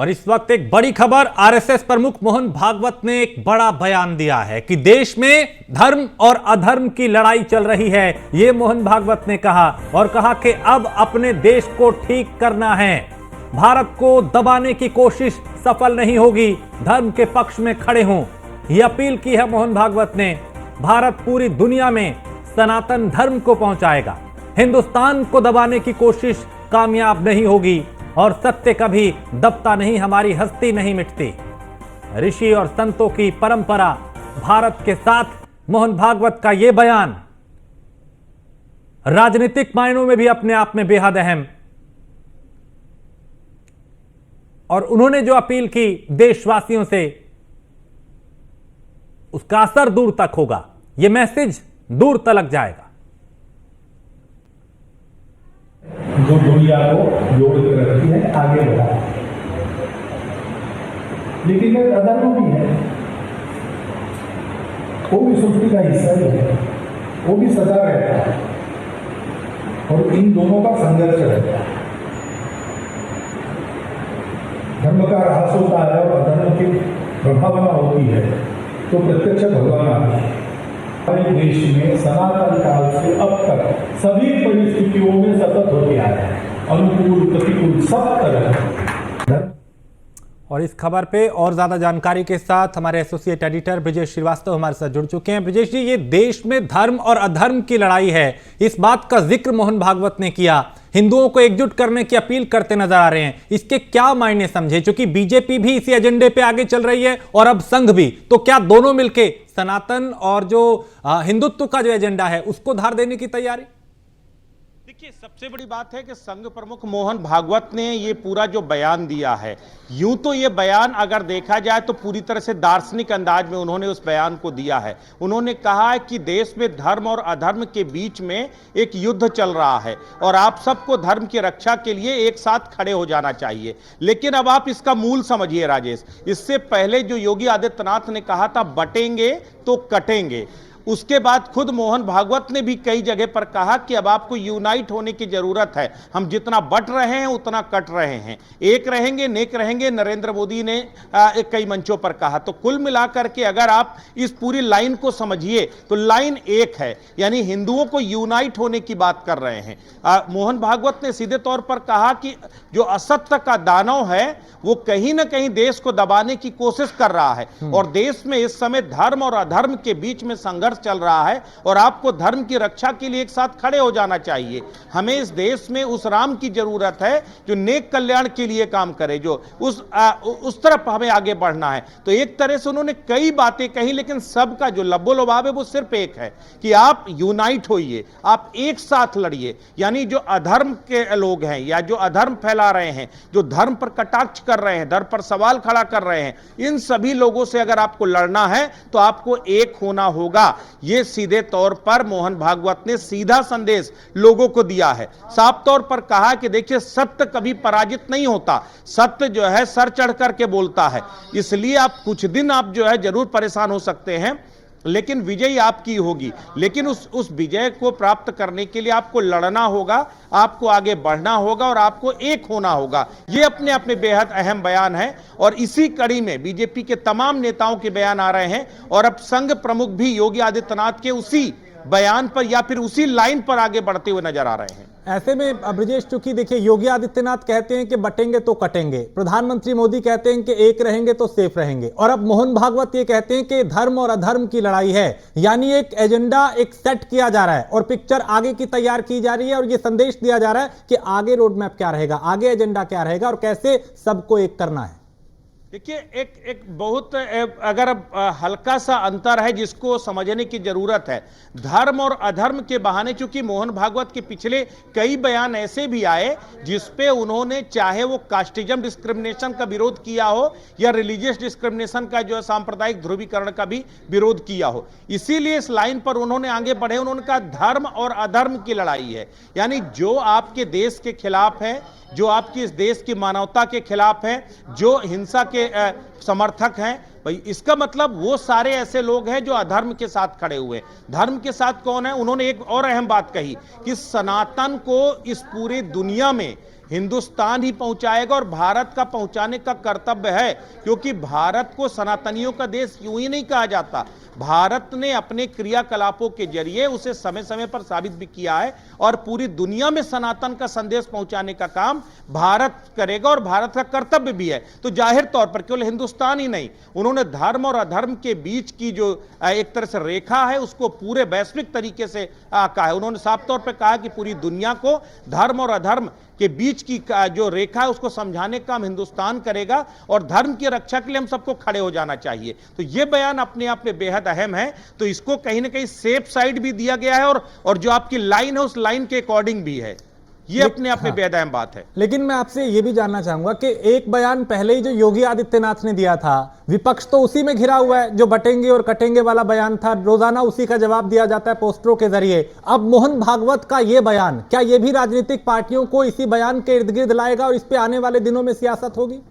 और इस वक्त एक बड़ी खबर, आरएसएस प्रमुख मोहन भागवत ने एक बड़ा बयान दिया है कि देश में धर्म और अधर्म की लड़ाई चल रही है। यह मोहन भागवत ने कहा और कहा कि अब अपने देश को ठीक करना है, भारत को दबाने की कोशिश सफल नहीं होगी, धर्म के पक्ष में खड़े हों। यह अपील की है मोहन भागवत ने। भारत पूरी दुनिया में सनातन धर्म को पहुंचाएगा, हिंदुस्तान को दबाने की कोशिश कामयाब नहीं होगी और सत्य कभी दबता नहीं, हमारी हस्ती नहीं मिटती। ऋषि और संतों की परंपरा भारत के साथ मोहन भागवत का यह बयान राजनीतिक मायनों में भी अपने आप में बेहद अहम। और उन्होंने जो अपील की देशवासियों से, उसका असर दूर तक होगा, यह मैसेज दूर तलक जाएगा। जो दुनिया को जोड़ के रखती है, आगे बढ़ा। लेकिन एक अधर्म भी है, वो भी सृष्टि का हिस्सा ही है, वो भी सदा रहता है और इन दोनों का संघर्ष रहता है। धर्म का ह्रास होता है और अधर्म की प्रभावना होती है तो प्रत्यक्ष भगवान आते हैं। हमारे देश में सनातन काल से अब तक सभी परिस्थितियों में सतत होते आए हैं, अनुकूल प्रतिकूल सब तरह। और इस खबर पे और ज्यादा जानकारी के साथ हमारे एसोसिएट एडिटर ब्रिजेश श्रीवास्तव हमारे साथ जुड़ चुके हैं। ब्रिजेश जी, ये देश में धर्म और अधर्म की लड़ाई है, इस बात का जिक्र मोहन भागवत ने किया, हिंदुओं को एकजुट करने की अपील करते नजर आ रहे हैं। इसके क्या मायने समझे, क्योंकि बीजेपी भी इसी एजेंडे पे आगे चल रही है और अब संघ भी, तो क्या दोनों मिलके सनातन और जो हिंदुत्व का जो एजेंडा है उसको धार देने की तैयारी? देखिए, सबसे बड़ी बात है कि संघ प्रमुख मोहन भागवत ने ये पूरा जो बयान दिया है, यूं तो ये बयान अगर देखा जाए तो पूरी तरह से दार्शनिक अंदाज में उन्होंने उस बयान को दिया है। उन्होंने कहा है कि देश में धर्म और अधर्म के बीच में एक युद्ध चल रहा है और आप सबको धर्म की रक्षा के लिए एक साथ खड़े हो जाना चाहिए। लेकिन अब आप इसका मूल समझिए राजेश, इससे पहले जो योगी आदित्यनाथ ने कहा था बटेंगे तो कटेंगे, उसके बाद खुद मोहन भागवत ने भी कई जगह पर कहा कि अब आपको यूनाइट होने की जरूरत है, हम जितना बट रहे हैं उतना कट रहे हैं, एक रहेंगे नेक रहेंगे, नरेंद्र मोदी ने कई मंचों पर कहा। तो कुल मिलाकर के अगर आप इस पूरी लाइन को समझिए तो लाइन एक है, यानी हिंदुओं को यूनाइट होने की बात कर रहे हैं। मोहन भागवत ने सीधे तौर पर कहा कि जो असत्य का दानव है वो कहीं ना कहीं देश को दबाने की कोशिश कर रहा है और देश में इस समय धर्म और अधर्म के बीच में संघर्ष चल रहा है और आपको धर्म की रक्षा के लिए एक साथ खड़े हो जाना चाहिए। हमें इस देश में उस राम की जरूरत है जो नेक कल्याण के लिए काम करे, जो उस तरफ हमें आगे बढ़ना है। तो एक तरह से उन्होंने कई बातें कही, लेकिन सबका जो लब्बो लुभाव है वो सिर्फ एक है कि आप यूनाइट होइए, आप एक साथ लड़िए। यानी जो अधर्म के लोग हैं या जो अधर्म फैला रहे हैं, जो धर्म पर कटाक्ष कर रहे हैं, धर्म पर सवाल खड़ा कर रहे हैं, इन सभी लोगों से अगर आपको लड़ना है तो आपको एक होना होगा। यह सीधे तौर पर मोहन भागवत ने सीधा संदेश लोगों को दिया है। साफ तौर पर कहा कि देखिए, सत्य कभी पराजित नहीं होता, सत्य जो है सर चढ़ करके बोलता है। इसलिए आप कुछ दिन आप जो है जरूर परेशान हो सकते हैं, लेकिन विजय आपकी होगी। लेकिन उस विजय को प्राप्त करने के लिए आपको लड़ना होगा, आपको आगे बढ़ना होगा और आपको एक होना होगा। ये अपने आप में बेहद अहम बयान है और इसी कड़ी में बीजेपी के तमाम नेताओं के बयान आ रहे हैं और अब संघ प्रमुख भी योगी आदित्यनाथ के उसी बयान पर या फिर उसी लाइन पर आगे बढ़ते हुए नजर आ रहे हैं। ऐसे में ब्रिजेश, चूंकि देखिए योगी आदित्यनाथ कहते हैं कि बटेंगे तो कटेंगे, प्रधानमंत्री मोदी कहते हैं कि एक रहेंगे तो सेफ रहेंगे, और अब मोहन भागवत ये कहते हैं कि धर्म और अधर्म की लड़ाई है। यानी एक एजेंडा एक सेट किया जा रहा है और पिक्चर आगे की तैयार की जा रही है और ये संदेश दिया जा रहा है कि आगे रोड मैप क्या रहेगा, आगे एजेंडा क्या रहेगा और कैसे सबको एक करना है। देखिए, एक बहुत अगर हल्का सा अंतर है जिसको समझने की जरूरत है। धर्म और अधर्म के बहाने, चूंकि मोहन भागवत के पिछले कई बयान ऐसे भी आए जिसपे उन्होंने, चाहे वो कास्टिज्म डिस्क्रिमिनेशन का विरोध किया हो या रिलीजियस डिस्क्रिमिनेशन का, जो है सांप्रदायिक ध्रुवीकरण का भी विरोध किया हो, इसीलिए इस लाइन पर उन्होंने आगे बढ़े। उन्होंने कहा धर्म और अधर्म की लड़ाई है, यानी जो आपके देश के खिलाफ है, जो आपकी इस देश की मानवता के खिलाफ है, जो हिंसा के समर्थक हैं, भाई इसका मतलब वो सारे ऐसे लोग हैं जो अधर्म के साथ खड़े हुए। धर्म के साथ कौन है? उन्होंने एक और अहम बात कही कि सनातन को इस पूरी दुनिया में हिंदुस्तान ही पहुंचाएगा और भारत का पहुंचाने का कर्तव्य है, क्योंकि भारत को सनातनियों का देश यूं ही नहीं कहा जाता। भारत ने अपने क्रियाकलापों के जरिए उसे समय समय पर साबित भी किया है और पूरी दुनिया में सनातन का संदेश पहुंचाने का काम भारत करेगा और भारत का कर्तव्य भी है। तो जाहिर तौर पर केवल हिंदुस्तान ही नहीं, उन्होंने धर्म और अधर्म के बीच की जो एक तरह से रेखा है उसको पूरे वैश्विक तरीके से कहा है। उन्होंने साफ तौर पर कहा कि पूरी दुनिया को धर्म और अधर्म के बीच की जो रेखा है उसको समझाने का काम हिंदुस्तान करेगा और धर्म की रक्षा के लिए हम सबको खड़े हो जाना चाहिए। तो यह बयान अपने आप में बेहद अहम है। तो इसको कहीं ना कहीं सेफ साइड भी दिया गया है और जो आपकी लाइन है उस लाइन के अकॉर्डिंग भी है। ये अपने आप में बेहद अहम बात है। लेकिन मैं आपसे ये भी जानना चाहूंगा कि एक बयान पहले ही जो योगी आदित्यनाथ ने दिया था, विपक्ष तो उसी में घिरा हुआ है, जो बटेंगे और कटेंगे वाला बयान था, रोजाना उसी का जवाब दिया जाता है पोस्टरों के जरिए। अब मोहन भागवत का ये बयान, क्या ये भी राजनीतिक पार्टियों को इसी बयान के इर्द गिर्द लाएगा और इस पे आने वाले दिनों में सियासत होगी?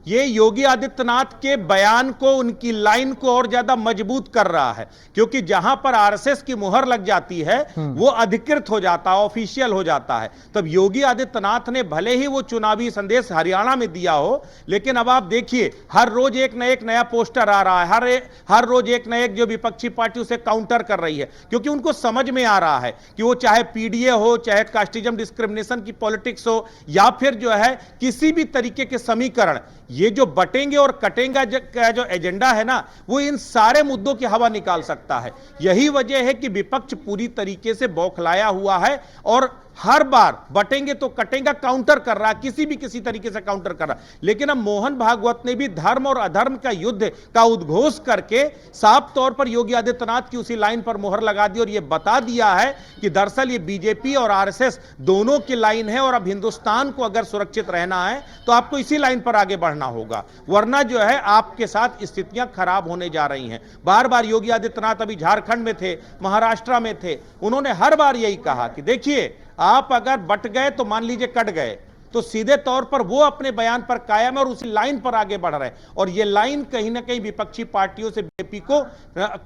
ये योगी आदित्यनाथ के बयान को, उनकी लाइन को और ज्यादा मजबूत कर रहा है, क्योंकि जहां पर आरएसएस की मुहर लग जाती है वो अधिकृत हो जाता है, ऑफिशियल हो जाता है। तब योगी आदित्यनाथ ने भले ही वो चुनावी संदेश हरियाणा में दिया हो, लेकिन अब आप देखिए हर रोज एक नया पोस्टर आ रहा है, हर रोज एक न एक जो विपक्षी पार्टी उसे काउंटर कर रही है, क्योंकि उनको समझ में आ रहा है कि वो चाहे पीडीए हो, चाहे कास्टिज्म डिस्क्रिमिनेशन की पॉलिटिक्स हो, या फिर जो है किसी भी तरीके के समीकरण, ये जो बटेंगे और कटेंगे का जो एजेंडा है ना, वो इन सारे मुद्दों की हवा निकाल सकता है। यही वजह है कि विपक्ष पूरी तरीके से बौखलाया हुआ है और हर बार बटेंगे तो कटेंगे काउंटर कर रहा है, किसी तरीके से काउंटर कर रहा है। लेकिन अब मोहन भागवत ने भी धर्म और अधर्म का युद्ध का उद्घोष करके साफ तौर पर योगी आदित्यनाथ की उसी लाइन पर मोहर लगा दी और यह बता दिया है कि दरअसल ये बीजेपी और आरएसएस दोनों की लाइन है और अब हिंदुस्तान को अगर सुरक्षित रहना है तो आपको इसी लाइन पर आगे बढ़ना होगा, वरना जो है आपके साथ स्थितियां खराब होने जा रही हैं। बार बार योगी आदित्यनाथ अभी झारखंड में थे, महाराष्ट्र में थे, उन्होंने हर बार यही कहा कि देखिए आप अगर बट गए तो मान लीजिए कट गए, तो सीधे तौर पर वो अपने बयान पर कायम है और उसी लाइन पर आगे बढ़ रहे हैं। और ये लाइन कहीं ना कहीं विपक्षी पार्टियों से बीजेपी को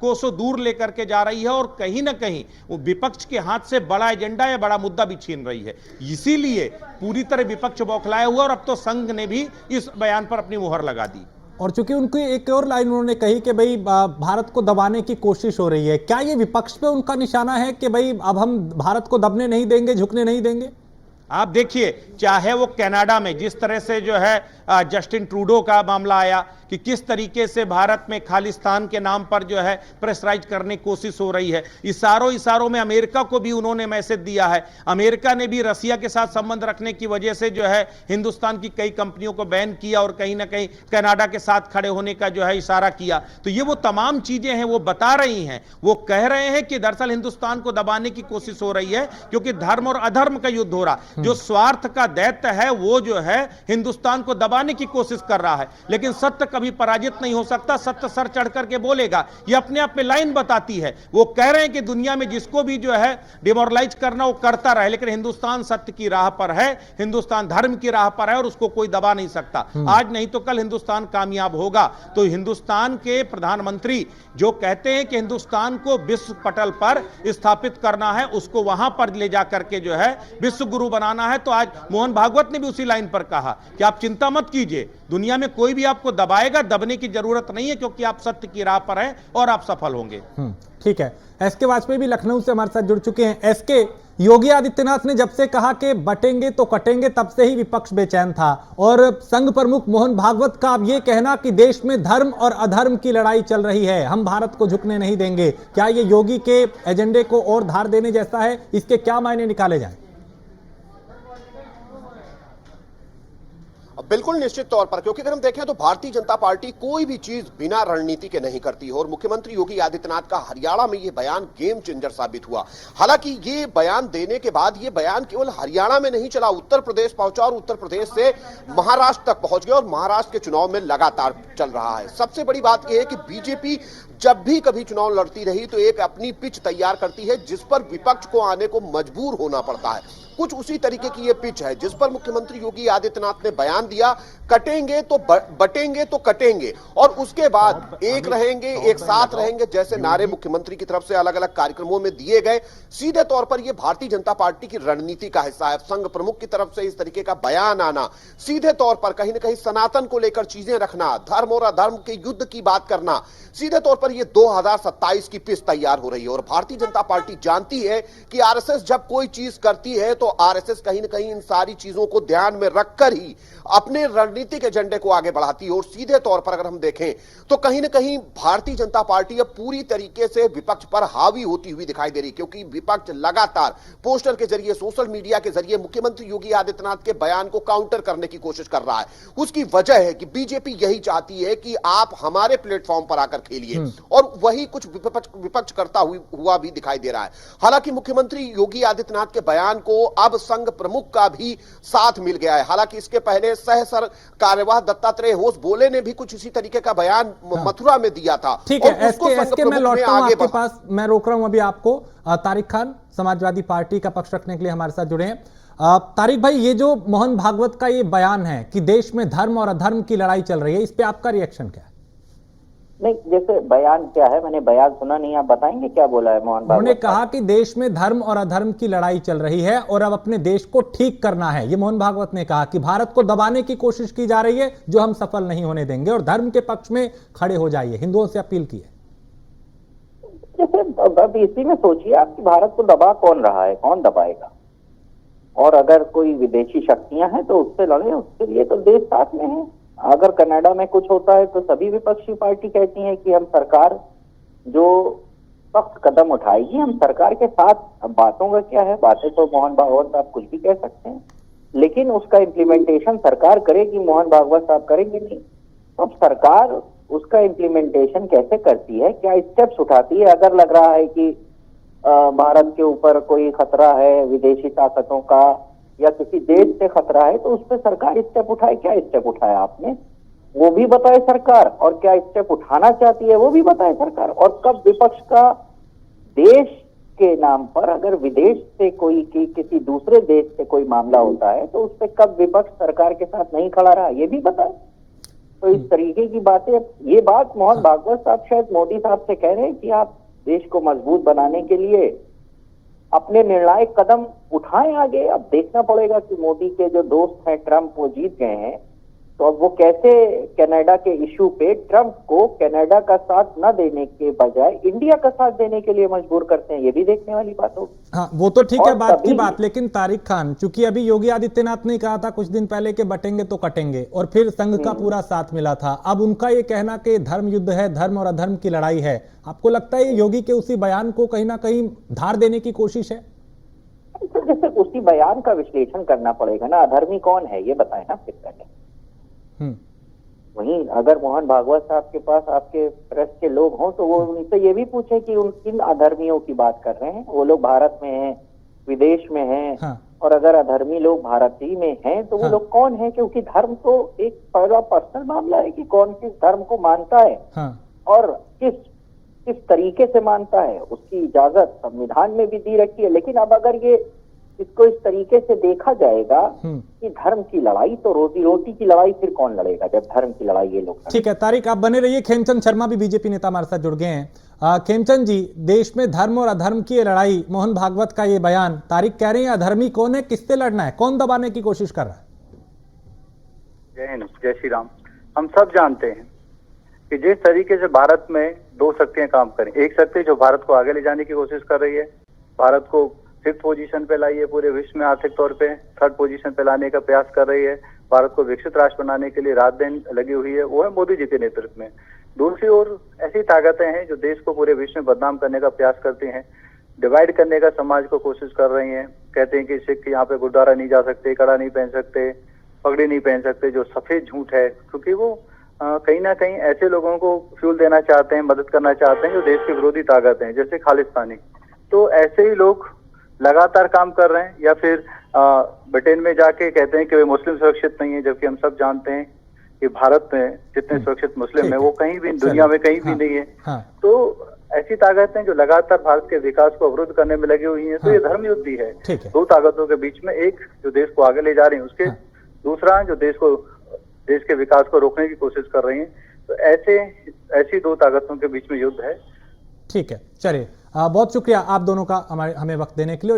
कोसों दूर लेकर के जा रही है और कहीं ना कहीं वो विपक्ष के हाथ से बड़ा एजेंडा या बड़ा मुद्दा भी छीन रही है। इसीलिए पूरी तरह विपक्ष बौखलाया हुआ और अब तो संघ ने भी इस बयान पर अपनी मुहर लगा दी। और चूंकि उनकी एक और लाइन उन्होंने कही कि भाई भारत को दबाने की कोशिश हो रही है, क्या ये विपक्ष पे उनका निशाना है कि भाई अब हम भारत को दबने नहीं देंगे, झुकने नहीं देंगे? आप देखिए, चाहे वो कनाडा में जिस तरह से जो है जस्टिन ट्रूडो का मामला आया कि किस तरीके से भारत में खालिस्तान के नाम पर जो है प्रेशराइज करने की कोशिश हो रही है, इशारों में अमेरिका को भी उन्होंने मैसेज दिया है। अमेरिका ने भी रसिया के साथ संबंध रखने की वजह से जो है हिंदुस्तान की कई कंपनियों को बैन किया और कहीं ना कहीं कनाडा के साथ खड़े होने का जो है इशारा किया। तो ये वो तमाम चीजें हैं, वो बता रही हैं, वो कह रहे हैं कि दरअसल हिंदुस्तान को दबाने की कोशिश हो रही है, क्योंकि धर्म और अधर्म का युद्ध हो रहा। जो स्वार्थ का दैत्य है वो जो है हिंदुस्तान को दबाने की कोशिश कर रहा है, लेकिन सत्य कभी पराजित नहीं हो सकता, सत्य सर चढ़ करके बोलेगा। ये अपने आप में लाइन बताती है। वो कह रहे हैं कि दुनिया में जिसको भी जो है डिमोरलाइज करना वो करता रहे, लेकिन हिंदुस्तान सत्य की राह पर है, हिंदुस्तान धर्म की राह पर है और उसको कोई दबा नहीं सकता। आज नहीं तो कल हिंदुस्तान कामयाब होगा। तो हिंदुस्तान के प्रधानमंत्री जो कहते हैं कि हिंदुस्तान को विश्व पटल पर स्थापित करना है, उसको वहां पर ले जाकर के जो है विश्व गुरु बनाना है, तो आज मोहन भागवत ने भी उसी लाइन पर कहा कि आप चिंता मत कीजिए, दुनिया में कोई भी आपको दबाएगा, दबने की जरूरत नहीं है, क्योंकि आप सत्य की राह पर हैं और आप सफल होंगे। ठीक है। एसके वाजपेयी भी लखनऊ से हमारे साथ जुड़ चुके हैं। एसके, योगी आदित्यनाथ ने जब से कहा कि बटेंगे तो कटेंगे, तब से ही विपक्ष बेचैन था और संघ प्रमुख मोहन भागवत का अब यह कहना कि देश में धर्म और अधर्म की लड़ाई चल रही है, हम भारत को झुकने नहीं देंगे, क्या ये योगी के एजेंडे को और धार देने जैसा है? इसके क्या मायने निकाले जाए? बिल्कुल निश्चित तौर पर, क्योंकि अगर हम देखें तो भारतीय जनता पार्टी कोई भी चीज बिना रणनीति के नहीं करती है और मुख्यमंत्री योगी आदित्यनाथ का हरियाणा में यह बयान गेम चेंजर साबित हुआ। हालांकि ये बयान देने के बाद ये बयान केवल हरियाणा में नहीं चला, उत्तर प्रदेश पहुंचा और उत्तर प्रदेश से महाराष्ट्र तक पहुंच गया और महाराष्ट्र के चुनाव में लगातार चल रहा है। सबसे बड़ी बात यह है कि बीजेपी जब भी कभी चुनाव लड़ती रही तो एक अपनी पिच तैयार करती है जिस पर विपक्ष को आने को मजबूर होना पड़ता है। कुछ उसी तरीके की ये पिच है जिस पर मुख्यमंत्री योगी आदित्यनाथ ने बयान दिया, कटेंगे तो बटेंगे तो कटेंगे, और उसके बाद एक रहेंगे, एक साथ रहेंगे, जैसे नारे मुख्यमंत्री की तरफ से अलग अलग कार्यक्रमों में दिए गए। सीधे तौर पर यह भारतीय जनता पार्टी की रणनीति का हिस्सा है। संघ प्रमुख की तरफ से इस तरीके का बयान आना, सीधे तौर पर कहीं ना कहीं सनातन को लेकर चीजें रखना, धर्म और अधर्म के युद्ध की बात करना, सीधे तौर पर यह 2027 की पिच तैयार हो रही है। और भारतीय जनता पार्टी जानती है कि आरएसएस जब कोई चीज करती है तो आरएसएस कहीं ना कहीं इन सारी चीजों को ध्यान में रखकर ही अपने रणनीतिक एजेंडे को आगे बढ़ाती है। और सीधे तौर पर अगर हम देखें तो कहीं ना कहीं भारतीय जनता पार्टी अब पूरी तरीके से विपक्ष पर हावी होती हुई दिखाई दे रही, क्योंकि विपक्ष लगातार पोस्टर के जरिए, सोशल मीडिया के जरिए मुख्यमंत्री योगी आदित्यनाथ के बयान को काउंटर करने की कोशिश कर रहा है। उसकी वजह है कि बीजेपी यही चाहती है कि आप हमारे प्लेटफॉर्म पर आकर खेलिए, और वही कुछ विपक्ष करता हुआ भी दिखाई दे रहा है। हालांकि मुख्यमंत्री योगी आदित्यनाथ के बयान को अब संघ प्रमुख का भी साथ मिल गया है। हालांकि इसके पहले सह कार्यवाह दत्तात्रेय होस बोले ने भी कुछ इसी तरीके का बयान मथुरा में दिया था। ठीक है, एसके मैं लौटता हूं आपके पास, मैं रोक रहा हूं अभी आपको। तारिक खान समाजवादी पार्टी का पक्ष रखने के लिए हमारे साथ जुड़े हैं। तारिक भाई, ये जो मोहन भागवत का ये बयान है कि देश में धर्म और अधर्म की लड़ाई चल रही है, इस पे आपका रिएक्शन क्या है? नहीं, जैसे बयान क्या है, मैंने बयान सुना नहीं, आप बताएंगे क्या बोला है मोहन भागवत? उन्होंने कहा कि देश में धर्म और अधर्म की लड़ाई चल रही है और अब अपने देश को ठीक करना है। ये मोहन भागवत ने कहा कि भारत को दबाने की कोशिश की जा रही है जो हम सफल नहीं होने देंगे, और धर्म के पक्ष में खड़े हो जाइए, हिंदुओं से अपील की है। जैसे अब इसी में सोचिए आप कि भारत को दबा कौन रहा है, कौन दबाएगा? और अगर कोई विदेशी शक्तियां हैं तो उससे लड़े, उसके लिए तो देश साथ में है। अगर कनाडा में कुछ होता है तो सभी विपक्षी पार्टी कहती है कि हम सरकार जो सख्त कदम उठाएगी हम सरकार के साथ। अब बातों का क्या है, बातें तो मोहन भागवत साहब कुछ भी कह सकते हैं, लेकिन उसका इम्प्लीमेंटेशन सरकार करेगी, मोहन भागवत साहब करेंगे नहीं। तो अब सरकार उसका इम्प्लीमेंटेशन कैसे करती है, क्या स्टेप्स उठाती है? अगर लग रहा है कि भारत के ऊपर कोई खतरा है विदेशी ताकतों का या किसी देश से खतरा है, तो उस पर सरकार स्टेप उठाए। क्या स्टेप उठाया आपने, वो भी बताए सरकार, और क्या स्टेप उठाना चाहती है वो भी बताए सरकार। और कब विपक्ष का देश के नाम पर अगर विदेश से कोई किसी दूसरे देश से कोई मामला होता है तो उस पर कब विपक्ष सरकार के साथ नहीं खड़ा रहा, ये भी बताए। तो इस तरीके की बातें, ये बात मोहन भागवत साहब शायद मोदी साहब से कह रहे हैं कि आप देश को मजबूत बनाने के लिए अपने निर्णायक कदम उठाएं आगे। अब देखना पड़ेगा कि मोदी के जो दोस्त हैं ट्रंप, वो जीत गए हैं, तो अब वो कैसे कनाडा के इशू पे ट्रंप को कनाडा का साथ न देने के बजाय इंडिया का साथ देने के लिए मजबूर करते हैं, ये भी देखने वाली बात होगी। हाँ, वो तो ठीक है बात की बात, लेकिन तारिक खान, चूंकि अभी योगी आदित्यनाथ ने कहा था कुछ दिन पहले कि बटेंगे तो कटेंगे, और फिर संघ का पूरा साथ मिला था। अब उनका ये कहना कि धर्म युद्ध है, धर्म और अधर्म की लड़ाई है, आपको लगता है ये योगी के उसी बयान को कहीं ना कहीं धार देने की कोशिश है? तो जैसे उसी बयान का विश्लेषण करना पड़ेगा ना, अधर्मी कौन है ये बताए ना फिर पहले। वहीं अगर मोहन भागवत साहब के पास आपके प्रेस के लोग हों तो वो उनसे ये भी पूछे कि उन किन अधर्मियों की बात कर रहे हैं, वो लोग भारत में हैं, विदेश में हैं। हाँ। और अगर अधर्मी लोग भारत ही में हैं तो वो लोग कौन है? क्योंकि धर्म तो एक बड़ा पर्सनल मामला है कि कौन किस धर्म को मानता है। हाँ। और किस तरीके से मानता है, उसकी इजाजत संविधान में भी दी रखी है। लेकिन अब अगर ये इसको इस तरीके से देखा जाएगा कि धर्म की लड़ाई, तो रोजी रोटी की लड़ाई फिर कौन लड़ेगा जब धर्म की लड़ाई ये लोग। ठीक है तारिक, आप बने रहिए। खेमचंद शर्मा भी बीजेपी नेता हमारे साथ जुड़ गए हैं। खेमचंद जी, देश में धर्म और अधर्म की लड़ाई, मोहन भागवत का ये बयान, तारिक कह रहे हैं अधर्मी कौन है, किससे लड़ना है, कौन दबाने की कोशिश कर रहा है? जय हिंद, जय श्री राम। हम सब जानते हैं कि जिस तरीके से भारत में दो शक्तियां काम करें, एक शक्ति जो भारत को आगे ले जाने की कोशिश कर रही है, भारत को 6th पोजीशन पे लाई है पूरे विश्व में आर्थिक तौर पे, 3rd पोजीशन पे लाने का प्रयास कर रही है, भारत को विकसित राष्ट्र बनाने के लिए रात दिन लगी हुई है, वो है मोदी जी के नेतृत्व में। दूसरी ओर ऐसी ताकतें हैं जो देश को पूरे विश्व में बदनाम करने का प्रयास करती हैं, डिवाइड करने का समाज को कोशिश कर रही हैं। कहते हैं कि सिख यहाँ पे गुरुद्वारा नहीं जा सकते, कड़ा नहीं पहन सकते, पगड़ी नहीं पहन सकते, जो सफेद झूठ है, क्योंकि वो कहीं ना कहीं ऐसे लोगों को फ्यूल देना चाहते हैं, मदद करना चाहते हैं जो देश के विरोधी ताकत हैं, जैसे खालिस्तानी। तो ऐसे ही लोग लगातार काम कर रहे हैं, या फिर ब्रिटेन में जाके कहते हैं कि वे मुस्लिम सुरक्षित नहीं है, जबकि हम सब जानते हैं कि भारत में जितने सुरक्षित मुस्लिम ठीक हैं है। वो कहीं भी चलिए। दुनिया में कहीं भी हाँ, नहीं है। हाँ। तो ऐसी ताकतें जो लगातार भारत के विकास को अवरुद्ध करने में लगी हुई हैं, तो हाँ। ये धर्म युद्ध ही है। ठीक है। दो ताकतों के बीच में, एक जो देश को आगे ले जा रही है उसके, हाँ। दूसरा जो देश के विकास को रोकने की कोशिश कर रही है। तो ऐसी दो ताकतों के बीच में युद्ध है। ठीक है, चलिए बहुत शुक्रिया आप दोनों का हमें वक्त देने के लिए। और